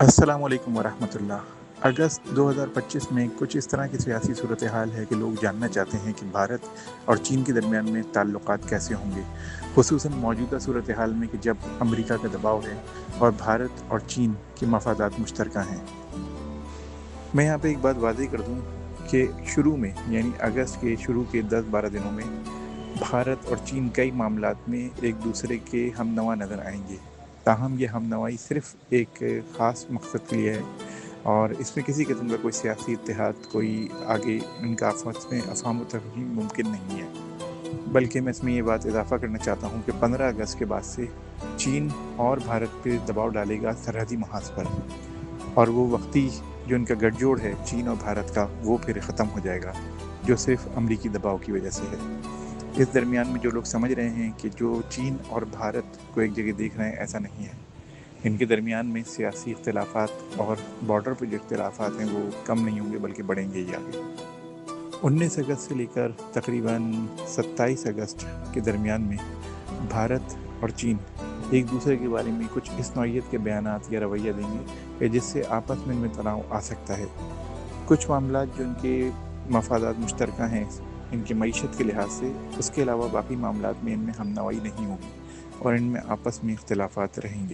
السلام علیکم ورحمۃ اللہ۔ اگست 2025 میں کچھ اس طرح کی سیاسی صورتحال ہے کہ لوگ جاننا چاہتے ہیں کہ بھارت اور چین کے درمیان میں تعلقات کیسے ہوں گے، خصوصاً موجودہ صورتحال میں کہ جب امریکہ کا دباؤ ہے اور بھارت اور چین کے مفادات مشترکہ ہیں۔ میں یہاں پہ ایک بات واضح کر دوں کہ شروع میں یعنی اگست کے شروع کے 10-12 دنوں میں بھارت اور چین کئی معاملات میں ایک دوسرے کے ہمنوا نظر آئیں گے، تاہم یہ ہم نوائی صرف ایک خاص مقصد کے لیے ہے اور اس میں کسی قسم کا کوئی سیاسی اتحاد، کوئی آگے ان کا آپس میں افہام و تفہیم ممکن نہیں ہے۔ بلکہ میں اس میں یہ بات اضافہ کرنا چاہتا ہوں کہ 15 اگست کے بعد سے چین اور بھارت پہ دباؤ ڈالے گا سرحدی محاذ پر، اور وہ وقتی جو ان کا گٹھ جوڑ ہے چین اور بھارت کا، وہ پھر ختم ہو جائے گا، جو صرف امریکی دباؤ کی وجہ سے ہے۔ اس درمیان میں جو لوگ سمجھ رہے ہیں کہ جو چین اور بھارت کو ایک جگہ دیکھ رہے ہیں، ایسا نہیں ہے۔ ان کے درمیان میں سیاسی اختلافات اور بارڈر پہ جو اختلافات ہیں وہ کم نہیں ہوں گے بلکہ بڑھیں گے ہی آگے۔ 19 اگست سے لے کر تقریباً 27 اگست کے درمیان میں بھارت اور چین ایک دوسرے کے بارے میں کچھ اس نوعیت کے بیانات یا رویہ دیں گے کہ جس سے آپس میں ان میں تناؤ آ سکتا ہے۔ کچھ معاملات جو ان کے مفادات مشترکہ ہیں ان کی معیشت کے لحاظ سے، اس کے علاوہ باقی معاملات میں ان میں ہم نوائی نہیں ہوگی اور ان میں آپس میں اختلافات رہیں گے۔